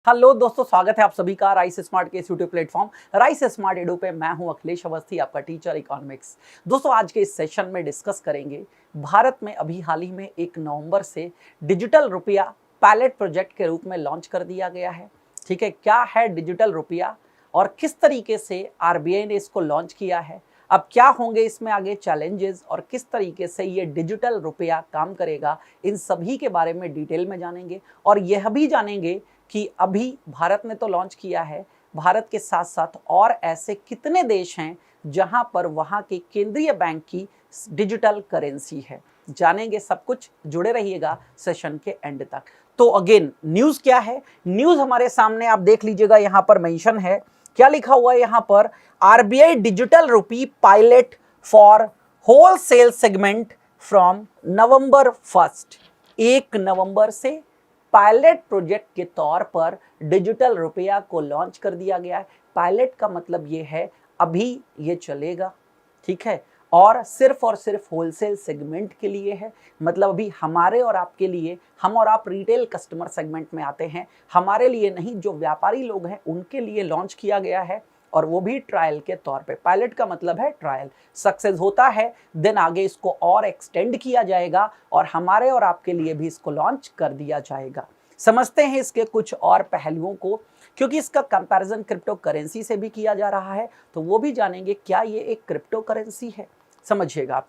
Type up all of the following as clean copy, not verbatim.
Hello दोस्तों, स्वागत है आप सभी का राइस स्मार्ट के YouTube platform rice smart edu पे। मैं हूं अखिलेश अवस्थी, आपका टीचर इकोनॉमिक्स। दोस्तों, आज के इस सेशन में डिस्कस करेंगे भारत में अभी हाल ही में 1 नवंबर से डिजिटल रुपया पायलट प्रोजेक्ट के रूप में लॉन्च कर दिया गया है। ठीक है, क्या है डिजिटल रुपया और किस तरीके से आरबीआई ने इसको लॉन्च किया है, अब क्या होंगे इसमें आगे चैलेंजेस और किस तरीके से ये डिजिटल रुपया काम करेगा, इन सभी के बारे में डिटेल में जानेंगे। और यह भी जानेंगे कि अभी भारत ने तो लॉन्च किया है, भारत के साथ साथ और ऐसे कितने देश हैं जहां पर वहां के केंद्रीय बैंक की डिजिटल करेंसी है। जानेंगे सब कुछ, जुड़े रहिएगा सेशन के एंड तक। तो अगेन न्यूज क्या है, न्यूज हमारे सामने आप देख लीजिएगा, यहां पर मेंशन है, क्या लिखा हुआ है यहां पर, RBI digital rupee pilot for wholesale segment from November 1। 1 नवंबर से पायलट प्रोजेक्ट के तौर पर डिजिटल रुपया को लॉन्च कर दिया गया है। पायलट का मतलब ये है अभी ये चलेगा, ठीक है, और सिर्फ होलसेल सेगमेंट के लिए है। मतलब अभी हमारे और आपके लिए, हम और आप रिटेल कस्टमर सेगमेंट में आते हैं, हमारे लिए नहीं, जो व्यापारी लोग हैं उनके लिए लॉन्च किया गया है, और वो भी ट्रायल के तौर पे। पायलट का मतलब है ट्रायल, सक्सेस होता है देन आगे इसको और एक्सटेंड किया जाएगा और हमारे और आपके लिए भी इसको लॉन्च कर दिया जाएगा। समझते हैं इसके कुछ और पहलुओं को, क्योंकि इसका कंपैरिजन क्रिप्टो करेंसी से भी किया जा रहा है, तो वो भी जानेंगे क्या ये एक क्रिप्टो करेंसी है। समझिएगा आप,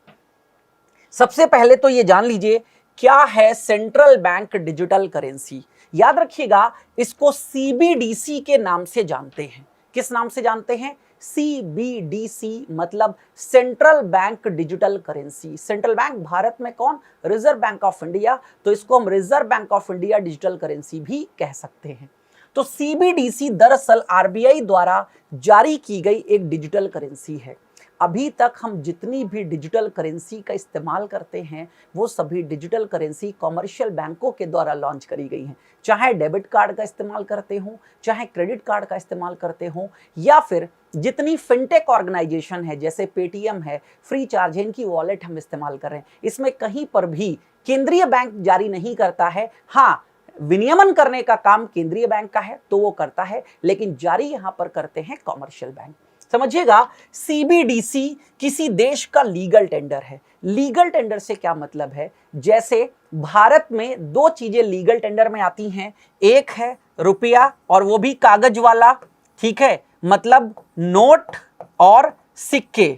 सबसे पहले तो ये जान लीजिए क्या है सेंट्रल बैंक डिजिटल करेंसी। याद रखिएगा, इसको सीबीडीसी के नाम से जानते हैं। किस नाम से जानते हैं? सीबीडीसी, मतलब central bank digital currency. Central bank Bharat में कौन? रिजर्व बैंक ऑफ इंडिया, तो इसको हम reserve bank of India digital currency भी कह सकते हैं। तो सीबीडीसी दरअसल आरबीआई द्वारा जारी की गई एक डिजिटल करेंसी है। अभी तक हम जितनी भी डिजिटल करेंसी का इस्तेमाल करते हैं वो सभी डिजिटल करेंसी कॉमर्शियल बैंकों के द्वारा लॉन्च करी गई हैं। चाहे डेबिट कार्ड का इस्तेमाल करते हो, चाहे क्रेडिट कार्ड का इस्तेमाल करते हो, या फिर जितनी फिनटेक ऑर्गेनाइजेशन है जैसे पेटीएम है, फ्री चार्ज है, इनकी वॉलेट हम इस्तेमाल कर रहे हैं, इसमें कहीं पर भी केंद्रीय बैंक जारी नहीं करता है। हाँ, विनियमन करने का काम केंद्रीय बैंक का है तो वो करता है, लेकिन जारी यहां पर करते हैं कॉमर्शियल बैंक। समझिएगा, सीबीडीसी किसी देश का लीगल टेंडर है। लीगल टेंडर से क्या मतलब है? जैसे भारत में 2 चीजें लीगल टेंडर में आती हैं, एक है रुपया और वो भी कागज वाला, ठीक है, मतलब नोट और सिक्के।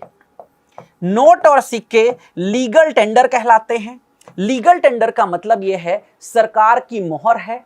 नोट और सिक्के लीगल टेंडर कहलाते हैं। लीगल टेंडर का मतलब यह है सरकार की मोहर है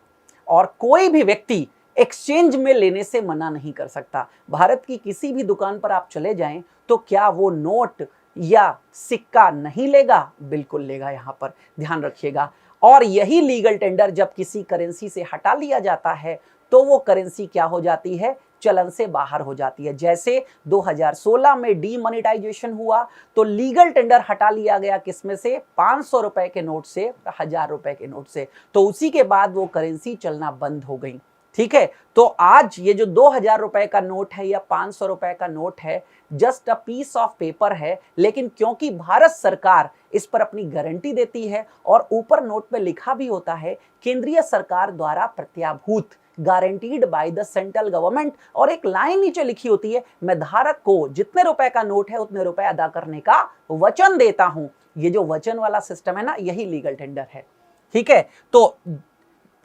और कोई भी व्यक्ति एक्सचेंज में लेने से मना नहीं कर सकता। भारत की किसी भी दुकान पर आप चले जाएं तो क्या वो नोट या सिक्का नहीं लेगा? बिल्कुल लेगा, यहां पर ध्यान रखिएगा। और यही लीगल टेंडर जब किसी करेंसी से हटा लिया जाता है तो वो करेंसी क्या हो जाती है? चलन से बाहर हो जाती है। जैसे 2016 में डीमोनेटाइजेशन हुआ तो लीगल टेंडर हटा लिया गया, किसमें से? 500 रुपए के नोट से, 1000 रुपए के नोट से, तो उसी के बाद वो करेंसी चलना बंद हो गई। ठीक है, तो आज ये जो 2000 रुपए का नोट है या 500 रुपए का नोट है, just a piece of paper है, लेकिन क्योंकि भारत सरकार इस पर अपनी गारंटी देती है और ऊपर नोट पे लिखा भी होता है केंद्रीय सरकार द्वारा प्रत्याभूत, guaranteed by the central government, और एक लाइन नीचे लिखी होती है, मैं धारक को जितने रुपए का नोट है उतने रुपए अदा करने का वचन देता हूं। ये जो वचन वाला सिस्टम है ना, यही लीगल टेंडर है। ठीक है, तो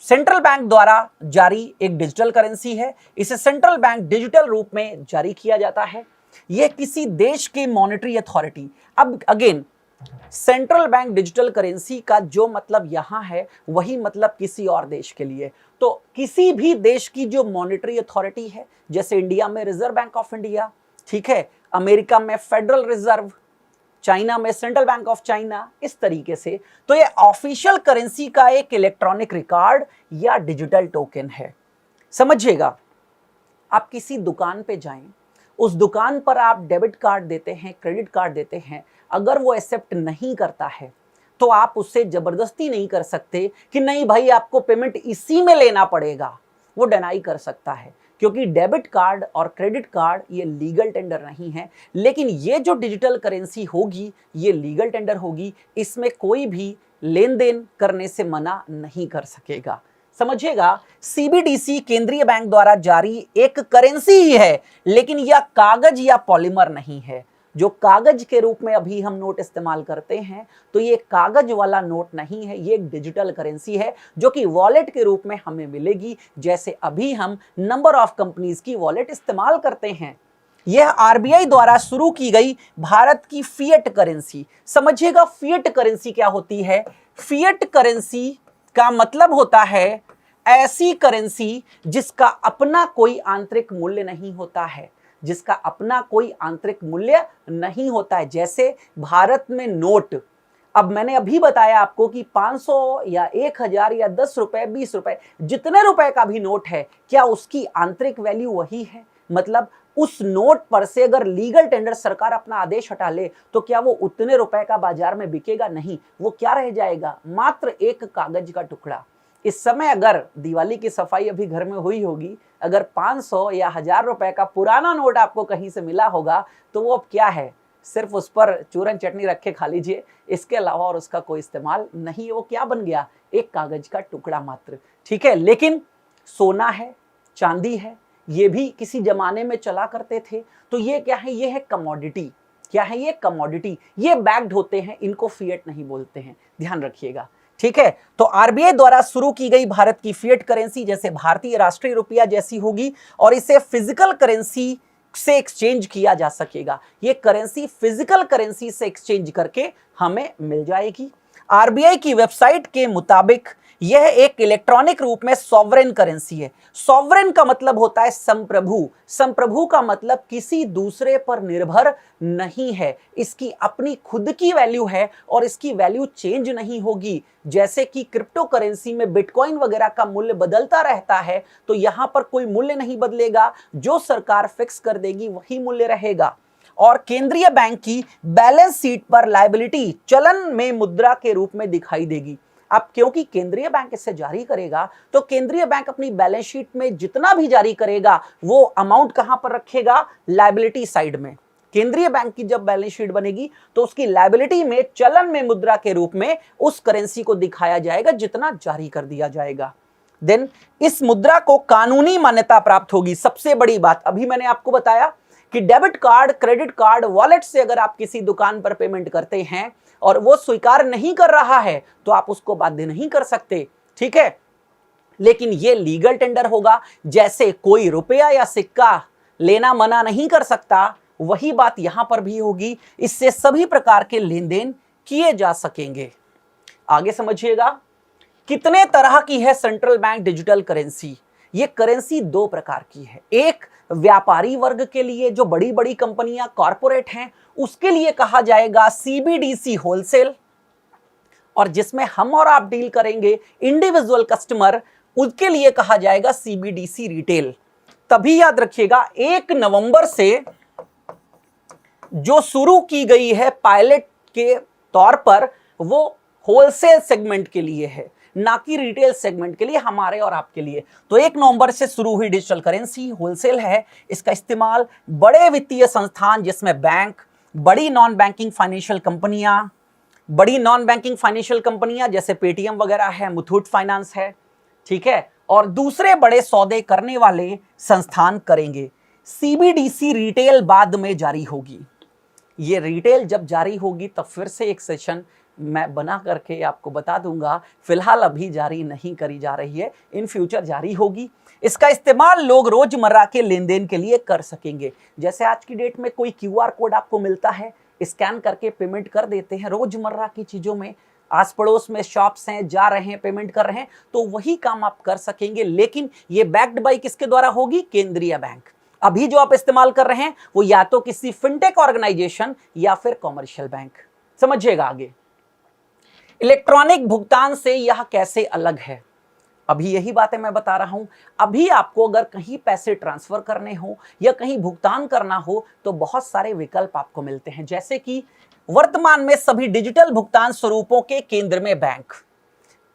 सेंट्रल बैंक द्वारा जारी एक डिजिटल करेंसी है, इसे सेंट्रल बैंक डिजिटल रूप में जारी किया जाता है। यह किसी देश की मॉनेटरी अथॉरिटी, अब again central bank digital currency का जो मतलब यहां है वही मतलब किसी और देश के लिए। तो किसी भी देश की जो मॉनेटरी अथॉरिटी है, जैसे इंडिया में रिजर्व बैंक ऑफ इंडिया, ठीक है, अमेरिका में फेडरल रिजर्व, चाइना में सेंट्रल बैंक ऑफ चाइना, इस तरीके से, तो ये ऑफिशियल करेंसी का एक इलेक्ट्रॉनिक रिकॉर्ड या डिजिटल टोकन है। समझिएगा, आप किसी दुकान पे जाएं, उस दुकान पर आप डेबिट कार्ड देते हैं, क्रेडिट कार्ड देते हैं, अगर वो एक्सेप्ट नहीं करता है तो आप उससे जबरदस्ती नहीं कर सकते कि नहीं भाई आपको पेमेंट इसी में लेना पड़ेगा। वो डिनाई कर सकता है, क्योंकि डेबिट कार्ड और क्रेडिट कार्ड ये लीगल टेंडर नहीं है। लेकिन ये जो डिजिटल करेंसी होगी ये लीगल टेंडर होगी, इसमें कोई भी लेन देन करने से मना नहीं कर सकेगा। समझिएगा, सीबीडीसी केंद्रीय बैंक द्वारा जारी एक करेंसी ही है, लेकिन यह कागज या पॉलीमर नहीं है। जो कागज के रूप में अभी हम नोट इस्तेमाल करते हैं, तो ये कागज वाला नोट नहीं है, ये एक डिजिटल करेंसी है जो कि वॉलेट के रूप में हमें मिलेगी, जैसे अभी हम नंबर ऑफ कंपनीज की वॉलेट इस्तेमाल करते हैं। यह आरबीआई द्वारा शुरू की गई भारत की फिएट करेंसी। समझिएगा, फिएट करेंसी क्या होती है? फिएट करेंसी का मतलब होता है ऐसी करेंसी जिसका अपना कोई आंतरिक मूल्य नहीं होता है, जिसका अपना कोई आंतरिक मूल्य नहीं होता है। जैसे भारत में नोट, अब मैंने अभी बताया आपको कि 500 या 1000 या 10 रुपए, 20 रुपए, जितने रुपए का भी नोट है, क्या उसकी आंतरिक वैल्यू वही है? मतलब उस नोट पर से अगर लीगल टेंडर सरकार अपना आदेश हटा ले तो क्या वो उतने रुपए का बाजार में बिकेगा? नहीं, वो क्या रह जाएगा? मात्र एक कागज का टुकड़ा। इस समय अगर दिवाली की सफाई अभी घर में हुई होगी, अगर 500 या 1000 रुपए का पुराना नोट आपको कहीं से मिला होगा, तो वो अब क्या है? सिर्फ उस पर चूरन चटनी रख के खा लीजिए, इसके अलावा और उसका कोई इस्तेमाल नहीं है। वो क्या बन गया? एक कागज का टुकड़ा मात्र। ठीक है, लेकिन सोना है, चांदी है, ये भी किसी जमाने में चला करते थे। तो ये क्या है? ये है कमोडिटी। क्या है ये? कमोडिटी। ये बैक्ड होते हैं, इनको फिएट नहीं बोलते हैं, ध्यान रखिएगा। ठीक है, तो आरबीआई द्वारा शुरू की गई भारत की फिएट करेंसी जैसे भारतीय राष्ट्रीय रुपया जैसी होगी, और इसे फिजिकल करेंसी से एक्सचेंज किया जा सकेगा। ये करेंसी फिजिकल करेंसी से एक्सचेंज करके हमें मिल जाएगी। आरबीआई की वेबसाइट के मुताबिक यह एक इलेक्ट्रॉनिक रूप में सॉवरेन करेंसी है। सॉवरेन का मतलब होता है संप्रभु। संप्रभु का मतलब किसी दूसरे पर निर्भर नहीं है, इसकी अपनी खुद की वैल्यू है और इसकी वैल्यू चेंज नहीं होगी। जैसे कि क्रिप्टो करेंसी में बिटकॉइन वगैरह का मूल्य बदलता रहता है, तो यहां पर कोई मूल्य नहीं बदलेगा, जो सरकार फिक्स कर देगी वही मूल्य रहेगा। और केंद्रीय बैंक की बैलेंस शीट पर लायबिलिटी चलन में मुद्रा के रूप में दिखाई देगी। अब क्योंकि केंद्रीय बैंक इसे जारी करेगा, तो केंद्रीय बैंक अपनी बैलेंस शीट में जितना भी जारी करेगा वो अमाउंट कहां पर रखेगा? लायबिलिटी साइड में। केंद्रीय बैंक की जब बैलेंस शीट बनेगी तो उसकी लायबिलिटी में चलन में मुद्रा के रूप में उस करेंसी को दिखाया जाएगा जितना जारी कर दिया जाएगा। देन इस मुद्रा को कानूनी मान्यता प्राप्त होगी। सबसे बड़ी बात, अभी मैंने आपको बताया कि debit card, credit card, wallet से अगर आप किसी दुकान पर पेमेंट करते हैं और वो स्वीकार नहीं कर रहा है, तो आप उसको बाध्य नहीं कर सकते। ठीक है, लेकिन ये लीगल टेंडर होगा, जैसे कोई रुपया या सिक्का लेना मना नहीं कर सकता, वही बात यहां पर भी होगी। इससे सभी प्रकार के लेन देन किए जा सकेंगे। आगे समझिएगा, कितने तरह की है सेंट्रल बैंक डिजिटल करेंसी? ये करेंसी दो प्रकार की है। एक व्यापारी वर्ग के लिए, जो बड़ी बड़ी कंपनियां, कॉरपोरेट हैं, उसके लिए कहा जाएगा सीबीडीसी होलसेल, और जिसमें हम और आप डील करेंगे इंडिविजुअल कस्टमर, उसके लिए कहा जाएगा सीबीडीसी रिटेल। तभी याद रखिएगा, 1 नवंबर से जो शुरू की गई है पायलट के तौर पर, वो होलसेल सेगमेंट के लिए है, ना कि रिटेल सेगमेंट के लिए, हमारे और आपके लिए। तो 1 नवंबर से शुरू हुई डिजिटल करेंसी होलसेल है। इसका इस्तेमाल बड़े वित्तीय संस्थान, जिसमें बैंक, बड़ी नॉन बैंकिंग फाइनेंशियल कंपनियां जैसे पेटीएम वगैरह है, मुथूट फाइनेंस है, ठीक है, और दूसरे बड़े सौदे करने वाले संस्थान करेंगे। सीबीडीसी रिटेल बाद में जारी होगी। ये रिटेल जब जारी होगी तब फिर से एक सेशन मैं बना करके आपको बता दूंगा। फिलहाल अभी जारी नहीं करी जा रही है, इन फ्यूचर जारी होगी। इसका इस्तेमाल लोग रोजमर्रा के लेन देन के लिए कर सकेंगे। जैसे आज की डेट में कोई क्यूआर कोड आपको मिलता है, स्कैन करके पेमेंट कर देते हैं। रोजमर्रा की चीजों में आस पड़ोस में शॉप्स हैं, जा रहे हैं, पेमेंट कर रहे हैं, तो वही काम आप कर सकेंगे। लेकिन ये बैक्ड बाय किसके द्वारा होगी? केंद्रीय बैंक। अभी जो आप इस्तेमाल कर रहे हैं वो या तो किसी फिनटेक ऑर्गेनाइजेशन या फिर कॉमर्शियल बैंक। समझिएगा आगे, इलेक्ट्रॉनिक भुगतान से यह कैसे अलग है? अभी यही बातें मैं बता रहा हूं। अभी आपको अगर कहीं पैसे ट्रांसफर करने हो या कहीं भुगतान करना हो तो बहुत सारे विकल्प आपको मिलते हैं, जैसे कि वर्तमान में सभी डिजिटल भुगतान स्वरूपों के केंद्र में बैंक।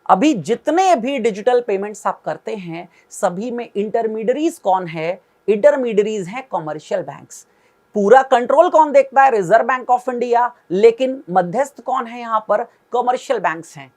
अभी जितने भी डिजिटल पेमेंट्स आप करते हैं, सभी में इंटरमीडियरीज कौन है? इंटरमीडियरीज हैं कॉमर्शियल बैंक्स। पूरा कंट्रोल कौन देखता है? Reserve bank of India. लेकिन मध्यस्थ कौन है? यहां पर कॉमर्शियल बैंक्स हैं।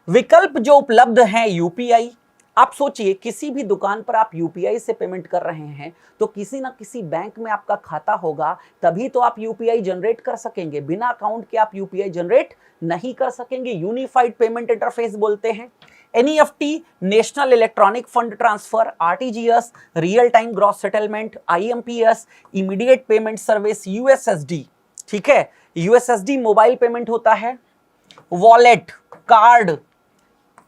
विकल्प जो उपलब्ध हैं, यूपीआई, आप सोचिए किसी भी दुकान पर आप यूपीआई से पेमेंट कर रहे हैं तो किसी ना किसी बैंक में आपका खाता होगा, तभी तो आप यूपीआई जनरेट कर सकेंगे। बिना अकाउंट के आप यूपीआई जनरेट नहीं कर सकेंगे। यूनिफाइड पेमेंट इंटरफेस बोलते हैं। NEFT, national electronic fund transfer, RTGS, real time gross settlement, IMPS, immediate payment service, USSD. ठीक है, यूएसएसडी मोबाइल पेमेंट होता है। Wallet,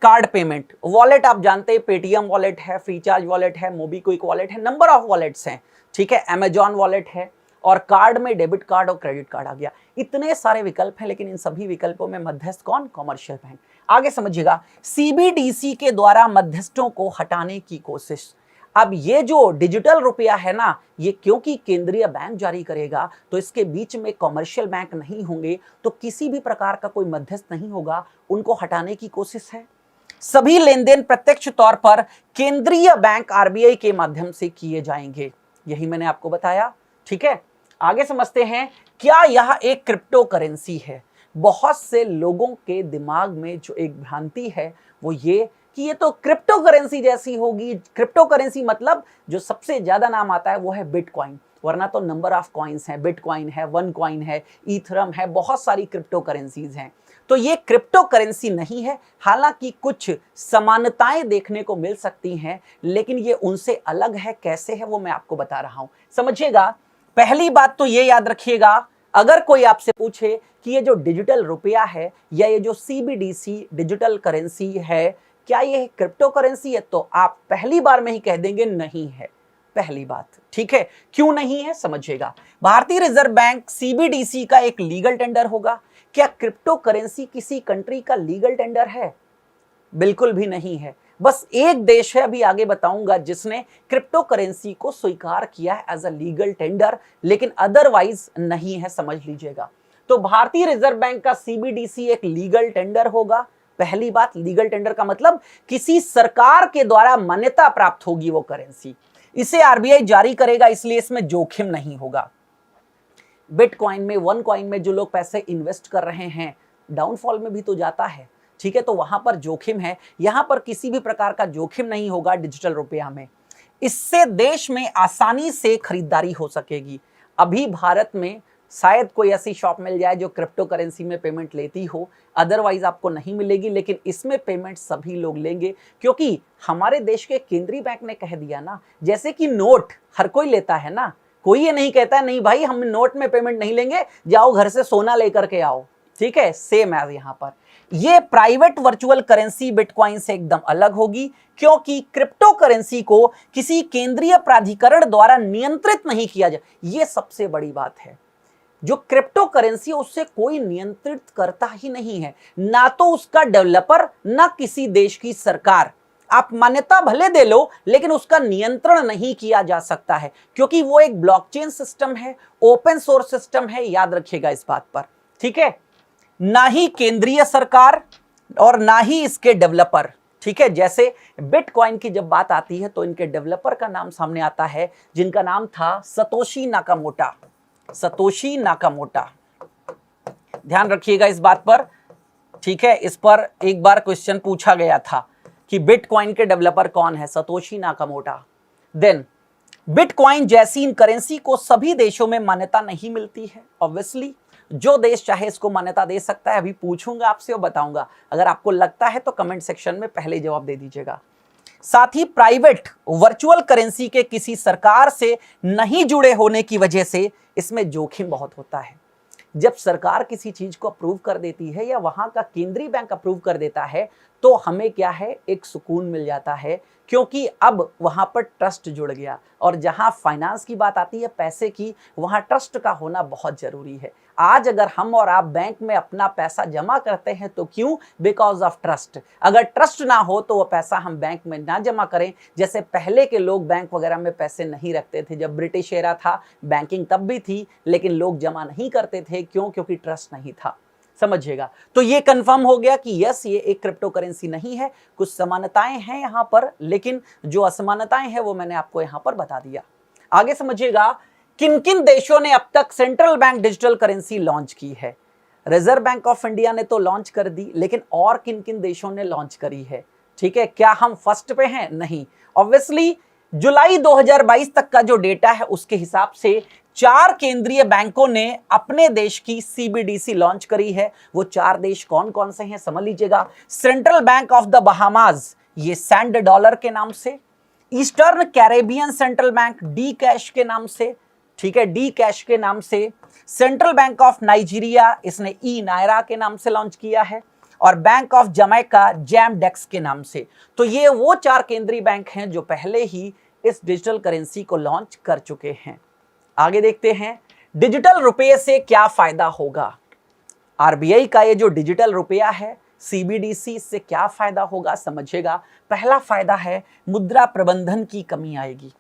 card payment. वॉलेट आप जानते हैं, पेटीएम वॉलेट है, फ्रीचार्ज वॉलेट है, मोबीक्विक वॉलेट है, नंबर ऑफ वॉलेट्स हैं। ठीक है, अमेजॉन वॉलेट है। और कार्ड में डेबिट कार्ड और क्रेडिट कार्ड आ गया। इतने सारे विकल्प हैं, लेकिन इन सभी विकल्पों में मध्यस्थ कौन? Commercial bank. आगे समझिएगा, सीबीडीसी के द्वारा मध्यस्थों को हटाने की कोशिश। अब ये जो डिजिटल रुपया है ना, ये क्योंकि केंद्रीय बैंक जारी करेगा तो इसके बीच में कॉमर्शियल बैंक नहीं होंगे, तो किसी भी प्रकार का कोई मध्यस्थ नहीं होगा, उनको हटाने की कोशिश है। सभी लेन देन प्रत्यक्ष तौर पर केंद्रीय बैंक आरबीआई के माध्यम से किए जाएंगे, यही मैंने आपको बताया। ठीक है, आगे समझते हैं, क्या यह एक क्रिप्टो करेंसी है? बहुत से लोगों के दिमाग में जो एक भ्रांति है वो ये कि ये तो क्रिप्टो करेंसी जैसी होगी। क्रिप्टो करेंसी मतलब जो सबसे ज्यादा नाम आता है वो है बिटकॉइन, वरना तो नंबर ऑफ कॉइन्स हैं। बिटकॉइन है, वन कॉइन है, ईथरम है, बहुत सारी क्रिप्टो करेंसीज हैं। तो ये क्रिप्टो करेंसी नहीं है। हालांकि कुछ समानताएं देखने को मिल सकती हैं, लेकिन ये उनसे अलग है। कैसे है वो मैं आपको बता रहा हूं, समझिएगा। पहली बात तो ये याद रखिएगा, अगर कोई आपसे पूछे कि ये जो डिजिटल रुपया है या ये जो सीबीडीसी डिजिटल करेंसी है, क्या ये क्रिप्टो करेंसी है, तो आप पहली बार में ही कह देंगे नहीं है। पहली बात, ठीक है, क्यों नहीं है समझिएगा। भारतीय रिजर्व बैंक सीबीडीसी का एक लीगल टेंडर होगा। क्या क्रिप्टो करेंसी किसी कंट्री का लीगल टेंडर है? बिल्कुल भी नहीं है। बस एक देश है, अभी आगे बताऊंगा, जिसने क्रिप्टो करेंसी को स्वीकार किया है एज अ लीगल टेंडर, लेकिन अदरवाइज नहीं है, समझ लीजिएगा। तो भारतीय रिजर्व बैंक का सीबीडीसी एक लीगल टेंडर होगा। पहली बात, लीगल टेंडर का मतलब किसी सरकार के द्वारा मान्यता प्राप्त होगी वो करेंसी, इसे आरबीआई जारी करेगा, इसलिए इसमें जोखिम नहीं होगा। बिटकॉइन में, वन कॉइन में जो लोग पैसे इन्वेस्ट कर रहे हैं, डाउनफॉल में भी तो जाता है। ठीक है, तो वहां पर जोखिम है, यहां पर किसी भी प्रकार का जोखिम नहीं होगा डिजिटल रुपया में। इससे देश में आसानी से खरीदारी हो सकेगी। अभी भारत में शायद कोई ऐसी शॉप मिल जाए जो क्रिप्टो करेंसी में पेमेंट लेती हो, अदरवाइज आपको नहीं मिलेगी, लेकिन इसमें पेमेंट सभी लोग लेंगे, क्योंकि हमारे देश के केंद्रीय बैंक ने कह दिया ना, जैसे कि नोट हर कोई लेता है ना, कोई ये नहीं कहता है नहीं भाई हम नोट में पेमेंट नहीं लेंगे, जाओ घर से सोना लेकर के आओ। ठीक है, सेम एज यहां पर ये प्राइवेट वर्चुअल करेंसी बिटकॉइन से एकदम अलग होगी, क्योंकि क्रिप्टो करेंसी को किसी केंद्रीय प्राधिकरण द्वारा नियंत्रित नहीं किया जाए। ये सबसे बड़ी बात है। जो क्रिप्टो करेंसी उससे कोई नियंत्रित करता ही नहीं है, ना तो उसका डेवलपर, ना किसी देश की सरकार। आप मान्यता भले दे लो, लेकिन उसका नियंत्रण नहीं किया जा सकता है, क्योंकि वो एक ब्लॉकचेन सिस्टम है, ओपन सोर्स सिस्टम है, याद रखिएगा इस बात पर। ठीक है, ना ही केंद्रीय सरकार और ना ही इसके डेवलपर। ठीक है, जैसे बिटकॉइन की जब बात आती है तो इनके डेवलपर का नाम सामने आता है, जिनका नाम था सतोशी नाकामोटा। सतोशी नाकामोटा, ध्यान रखिएगा इस बात पर। ठीक है, इस पर एक बार क्वेश्चन पूछा गया था कि बिटकॉइन के डेवलपर कौन है, सतोशी नाकामोटा। देन बिटकॉइन जैसी इन करेंसी को सभी देशों में मान्यता नहीं मिलती है। ऑब्वियसली जो देश चाहे इसको मान्यता दे सकता है। अभी पूछूंगा आपसे और बताऊंगा, अगर आपको लगता है तो कमेंट सेक्शन में पहले जवाब दे दीजिएगा। साथ ही प्राइवेट वर्चुअल करेंसी के किसी सरकार से नहीं जुड़े होने की वजह से इसमें जोखिम बहुत होता है। जब सरकार किसी चीज को अप्रूव कर देती है या वहां का केंद्रीय बैंक अप्रूव कर देता है, तो हमें क्या है, एक सुकून मिल जाता है, क्योंकि अब वहां पर ट्रस्ट जुड़ गया। और जहां फाइनेंस की बात आती है, पैसे की, वहां ट्रस्ट का होना बहुत जरूरी है। आज अगर हम और आप बैंक में अपना पैसा जमा करते हैं तो क्यों? Because of trust. अगर ट्रस्ट ना हो तो वो पैसा हम बैंक में ना जमा करें। जैसे पहले के लोग बैंक वगैरह में पैसे नहीं रखते थे, जब ब्रिटिश एरा था, बैंकिंग तब भी थी, लेकिन लोग जमा नहीं करते थे। क्यों? क्योंकि ट्रस्ट नहीं था। समझिएगा, तो ये कंफर्म हो गया कि यस, ये एक क्रिप्टो करेंसी नहीं है। कुछ समानताएं हैं यहां पर, लेकिन जो असमानताएं हैं वो मैंने आपको यहां पर बता दिया। आगे समझिएगा, किन किन देशों ने अब तक central bank digital currency launch की है? रिजर्व बैंक ऑफ इंडिया ने तो लॉन्च कर दी, लेकिन और किन किन देशों ने लॉन्च करी है? ठीक है, क्या हम फर्स्ट पे हैं? नहीं। ऑब्वियसली जुलाई 2022 तक का जो डेटा है उसके हिसाब से 4 केंद्रीय बैंकों ने अपने देश की सीबीडीसी लॉन्च करी है। वो 4 देश कौन कौन से हैं समझ लीजिएगा। Central bank of the Bahamas, ये सैंड डॉलर के नाम से। Eastern Caribbean central bank, D cash के नाम से, ठीक है, डी कैश के नाम से। सेंट्रल बैंक ऑफ नाइजीरिया, इसने ई नायरा के नाम से लॉन्च किया है। और बैंक ऑफ जमैका जैम डेक्स के नाम से। तो ये वो 4 केंद्रीय बैंक हैं जो पहले ही इस डिजिटल करेंसी को लॉन्च कर चुके हैं। आगे देखते हैं डिजिटल रुपये से क्या फायदा होगा। आरबीआई का ये जो डिजिटल रुपया है सीबीडीसी, से क्या फायदा होगा समझिएगा। पहला फायदा है मुद्रा प्रबंधन की कमी आएगी।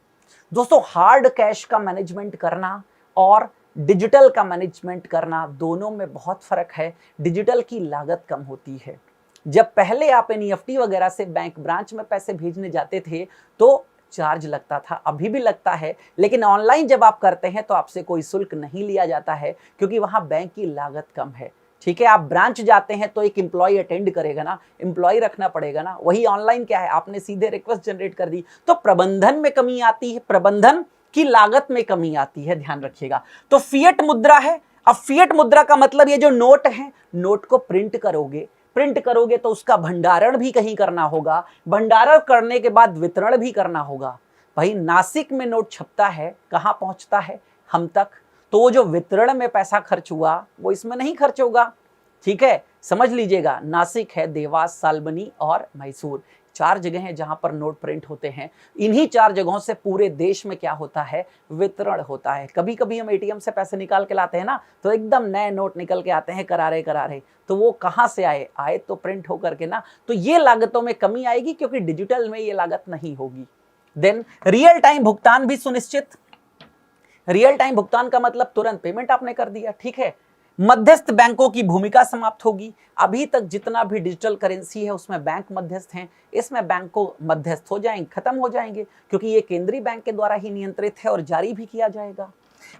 दोस्तों हार्ड कैश का मैनेजमेंट करना और डिजिटल का मैनेजमेंट करना दोनों में बहुत फर्क है। डिजिटल की लागत कम होती है। जब पहले आप एनईएफटी वगैरह से बैंक ब्रांच में पैसे भेजने जाते थे तो चार्ज लगता था, अभी भी लगता है, लेकिन ऑनलाइन जब आप करते हैं तो आपसे कोई शुल्क नहीं लिया जाता है क्योंकि वहां बैंक की लागत कम है। ठीक है, आप ब्रांच जाते हैं तो एक एम्प्लॉय अटेंड करेगा ना, एम्प्लॉय रखना पड़ेगा ना। वही ऑनलाइन क्या है, आपने सीधे रिक्वेस्ट जनरेट कर दी, तो प्रबंधन में कमी आती है, प्रबंधन की लागत में कमी आती है, ध्यान रखिएगा। तो फिएट मुद्रा है। अब फिएट मुद्रा का मतलब ये जो नोट है, नोट को प्रिंट करोगे तो उसका भंडारण भी कहीं करना होगा, भंडारण करने के बाद वितरण भी करना होगा। भाई नासिक में नोट छपता है, कहां पहुंचता है? हम तक। तो वो जो वितरण में पैसा खर्च हुआ वो इसमें नहीं खर्च होगा। ठीक है, समझ लीजिएगा। नासिक है, देवास, सालबनी और मैसूर, 4 जगह हैं जहां पर नोट प्रिंट होते हैं। इन्हीं 4 जगहों से पूरे देश में क्या होता है? वितरण होता है। कभी कभी हम एटीएम से पैसे निकाल के लाते हैं ना, तो एकदम नए नोट निकल के आते हैं करारे, तो वो कहां से आए तो प्रिंट होकर के ना। तो ये लागतों में कमी आएगी क्योंकि डिजिटल में ये लागत नहीं होगी। देन रियल टाइम भुगतान भी सुनिश्चित। रियल टाइम भुगतान का मतलब तुरंत पेमेंट आपने कर दिया। ठीक है, मध्यस्थ बैंकों की भूमिका समाप्त होगी। अभी तक जितना भी डिजिटल करेंसी है उसमें बैंक मध्यस्थ हैं, इसमें बैंकों मध्यस्थ हो जाएंगे, खत्म हो जाएंगे, क्योंकि ये केंद्रीय बैंक के द्वारा ही नियंत्रित है और जारी भी किया जाएगा।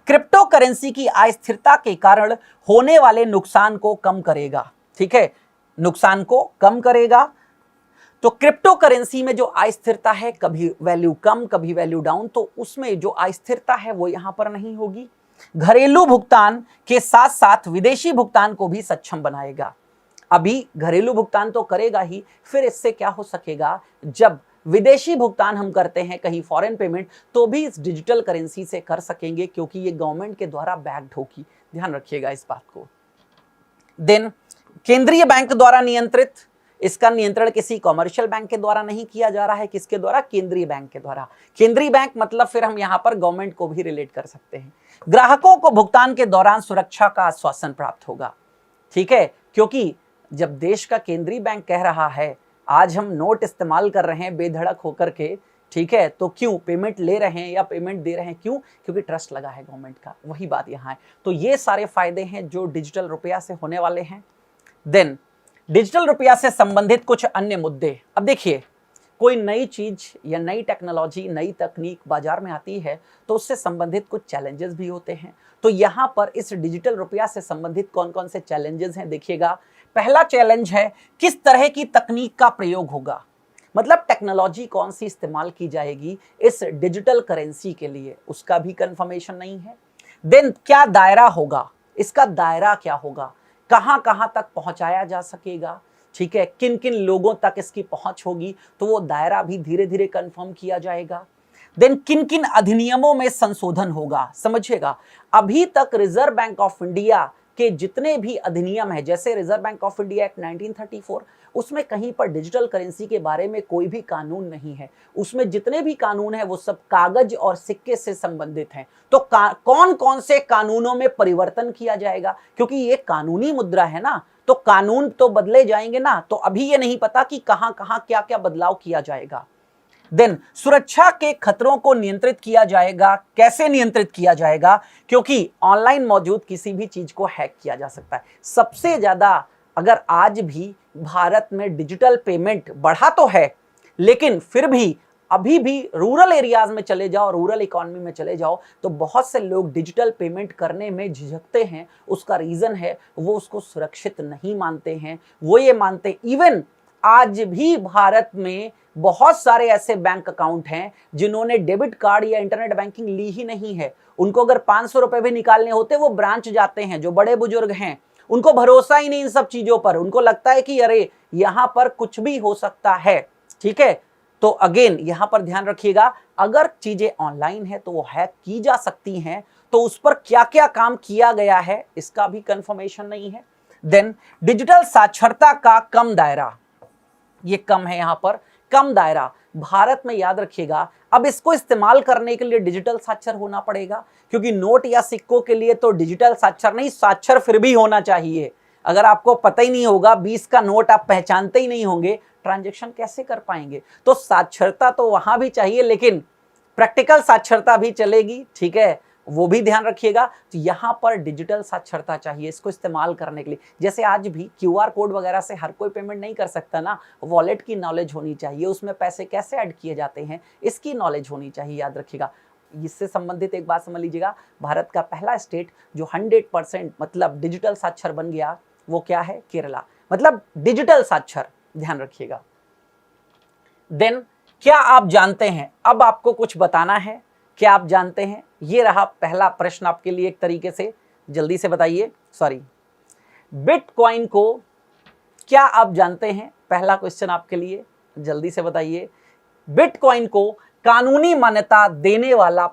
क्रिप्टो करेंसी की अस्थिरता के कारण होने वाले नुकसान को कम करेगा। ठीक है, नुकसान को कम करेगा। तो क्रिप्टो करेंसी में जो अस्थिरता है, कभी वैल्यू कम कभी वैल्यू डाउन, तो उसमें जो अस्थिरता है वो यहां पर नहीं होगी। घरेलू भुगतान के साथ साथ विदेशी भुगतान को भी सक्षम बनाएगा। अभी घरेलू भुगतान तो करेगा ही, फिर इससे क्या हो सकेगा, जब विदेशी भुगतान हम करते हैं कहीं फॉरेन पेमेंट, तो भी इस डिजिटल करेंसी से कर सकेंगे क्योंकि ये गवर्नमेंट के द्वारा बैक्ड होगी। ध्यान रखिएगा इस बात को। देन केंद्रीय बैंक द्वारा नियंत्रित, इसका नियंत्रण किसी कॉमर्शियल बैंक के द्वारा नहीं किया जा रहा है। किसके द्वारा? केंद्रीय बैंक के द्वारा। केंद्रीय बैंक मतलब फिर हम यहां पर गवर्नमेंट को भी रिलेट कर सकते हैं। ग्राहकों को भुगतान के दौरान सुरक्षा का आश्वासन प्राप्त होगा। ठीक है, क्योंकि जब देश का केंद्रीय बैंक कह रहा है आज हम नोट इस्तेमाल कर रहे हैं बेधड़क होकर के, ठीक है, तो क्यों पेमेंट ले रहे हैं या पेमेंट दे रहे हैं, क्यों? क्योंकि ट्रस्ट लगा है गवर्नमेंट का। वही बात यहाँ है। तो ये सारे फायदे हैं जो डिजिटल रुपया से होने वाले हैं। देन डिजिटल रुपया से संबंधित कुछ अन्य मुद्दे। अब देखिए, कोई नई चीज या नई टेक्नोलॉजी, नई तकनीक बाजार में आती है तो उससे संबंधित कुछ चैलेंजेस भी होते हैं। तो यहाँ पर इस डिजिटल रुपया से संबंधित कौन कौन से चैलेंजेस हैं देखिएगा। पहला चैलेंज है किस तरह की तकनीक का प्रयोग होगा, मतलब टेक्नोलॉजी कौन सी इस्तेमाल की जाएगी इस डिजिटल करेंसी के लिए, उसका भी कंफर्मेशन नहीं है। देन क्या दायरा होगा, इसका दायरा क्या होगा, कहां कहां तक पहुंचाया जा सकेगा, ठीक है, किन किन लोगों तक इसकी पहुंच होगी, तो वो दायरा भी धीरे धीरे कंफर्म किया जाएगा। देन किन किन अधिनियमों में संशोधन होगा, समझिएगा। अभी तक रिजर्व बैंक ऑफ इंडिया के जितने भी अधिनियम है, जैसे reserve bank of India act 1934, उसमें कहीं पर डिजिटल करेंसी के बारे में कोई भी कानून नहीं है। उसमें जितने भी कानून है वो सब कागज और सिक्के से संबंधित हैं। तो कौन कौन से कानूनों में परिवर्तन किया जाएगा, क्योंकि ये कानूनी मुद्रा है ना, तो कानून तो बदले जाएंगे ना। तो अभी ये नहीं पता कि कहां कहां क्या क्या बदलाव किया जाएगा। देन सुरक्षा के खतरों को नियंत्रित किया जाएगा। कैसे नियंत्रित किया जाएगा? क्योंकि ऑनलाइन मौजूद किसी भी चीज को हैक किया जा सकता है। सबसे ज्यादा अगर आज भी भारत में डिजिटल पेमेंट बढ़ा तो है, लेकिन फिर भी अभी भी रूरल एरियाज में चले जाओ, रूरल इकोनॉमी में चले जाओ, तो बहुत से लोग डिजिटल पेमेंट करने में झिझकते हैं। उसका रीजन है वो उसको सुरक्षित नहीं मानते हैं। वो ये मानते, इवन आज भी भारत में बहुत सारे ऐसे बैंक अकाउंट हैं जिन्होंने डेबिट कार्ड या इंटरनेट बैंकिंग ली ही नहीं है। उनको अगर 500 रुपए भी निकालने होते वो ब्रांच जाते हैं। जो बड़े बुजुर्ग हैं उनको भरोसा ही नहीं इन सब चीजों पर, उनको लगता है कि अरे यहां पर कुछ भी हो सकता है। ठीक है, तो अगेन यहां पर ध्यान रखिएगा, अगर चीजें ऑनलाइन है तो वो हैक की जा सकती हैं, तो उस पर क्या क्या काम किया गया है इसका भी कंफर्मेशन नहीं है। देन डिजिटल साक्षरता का कम दायरा, ये कम है यहां पर, कम दायरा भारत में। याद रखिएगा, अब इसको इस्तेमाल करने के लिए डिजिटल साक्षर होना पड़ेगा, क्योंकि नोट या सिक्कों के लिए तो डिजिटल साक्षर नहीं, साक्षर फिर भी होना चाहिए। अगर आपको पता ही नहीं होगा, 20 का नोट आप पहचानते ही नहीं होंगे, ट्रांजैक्शन कैसे कर पाएंगे? तो साक्षरता तो वहां भी चाहिए, लेकिन प्रैक्टिकल साक्षरता भी चलेगी। ठीक है, वो भी ध्यान रखिएगा। तो यहां पर डिजिटल साक्षरता चाहिए इसको इस्तेमाल करने के लिए। जैसे आज भी क्यूआर कोड वगैरह से हर कोई पेमेंट नहीं कर सकता ना, वॉलेट की नॉलेज होनी चाहिए, उसमें पैसे कैसे ऐड किए जाते हैं इसकी नॉलेज होनी चाहिए, याद रखिएगा। इससे संबंधित एक बात समझ लीजिएगा, भारत का पहला स्टेट जो 100% मतलब डिजिटल साक्षर बन गया वो क्या है? केरला, मतलब डिजिटल साक्षर, ध्यान रखिएगा। देन क्या आप जानते हैं, अब आपको कुछ बताना है, क्या आप जानते हैं? ये रहा पहला प्रश्न आपके लिए, एक तरीके से जल्दी से बताइए। सॉरी, बिटकॉइन को क्या आप जानते हैं? पहला क्वेश्चन आपके लिए, जल्दी से बताइए। बिटकॉइन को कानूनी मान्यता देने वाला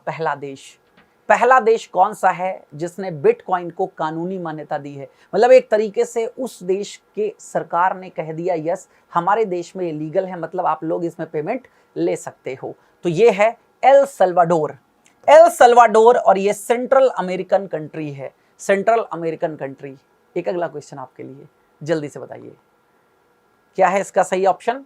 पहला देश कौन सा है जिसने बिटकॉइन को कानूनी मान्यता दी है? मतलब एक तरीके से उस देश के सरकार ने कह दिया यस, हमारे देश में ये लीगल है, मतलब आप लोग इसमें पेमेंट ले सकते हो। तो ये है एल सल्वाडोर। एल सल्वाडोर, और ये सेंट्रल अमेरिकन कंट्री है, सेंट्रल अमेरिकन कंट्री। एक अगला क्वेश्चन आपके लिए, जल्दी से बताइए क्या है इसका सही ऑप्शन?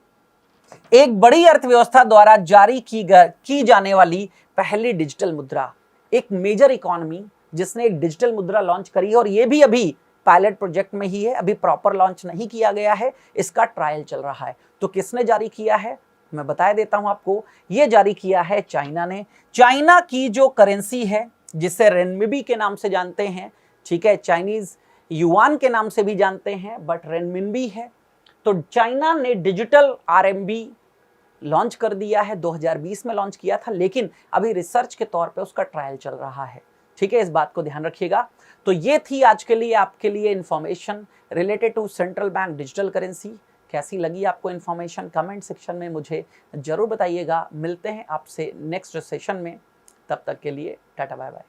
एक बड़ी अर्थव्यवस्था द्वारा जारी की जाने वाली पहली डिजिटल मुद्रा, एक मेजर इकोनॉमी जिसने एक डिजिटल मुद्रा लॉन्च करी है, और ये भी अभी पायलट प्रोजेक्ट में ही है, अभी प्रॉपर लॉन्च नहीं किया गया है, इसका ट्रायल चल रहा है। तो किसने जारी किया है? मैं बता देता हूं आपको, ये जारी किया है चाइना ने। चाइना की जो करेंसी है जिसे रेनमिबी के नाम से जानते हैं, ठीक है, चाइनीज युआन के नाम से भी जानते हैं, बट रेनमिनबी है। तो चाइना ने डिजिटल आरएमबी लॉन्च कर दिया है, 2020 में लॉन्च किया था, लेकिन अभी रिसर्च के तौर पे उसका ट्रायल चल रहा है। ठीक है, इस बात को ध्यान रखिएगा। तो ये थी आज के लिए आपके लिए information related to central bank digital currency. कैसी लगी आपको इन्फॉर्मेशन? कमेंट सेक्शन में मुझे जरूर बताइएगा। मिलते हैं आपसे नेक्स्ट सेशन में, तब तक के लिए टाटा बाय बाय।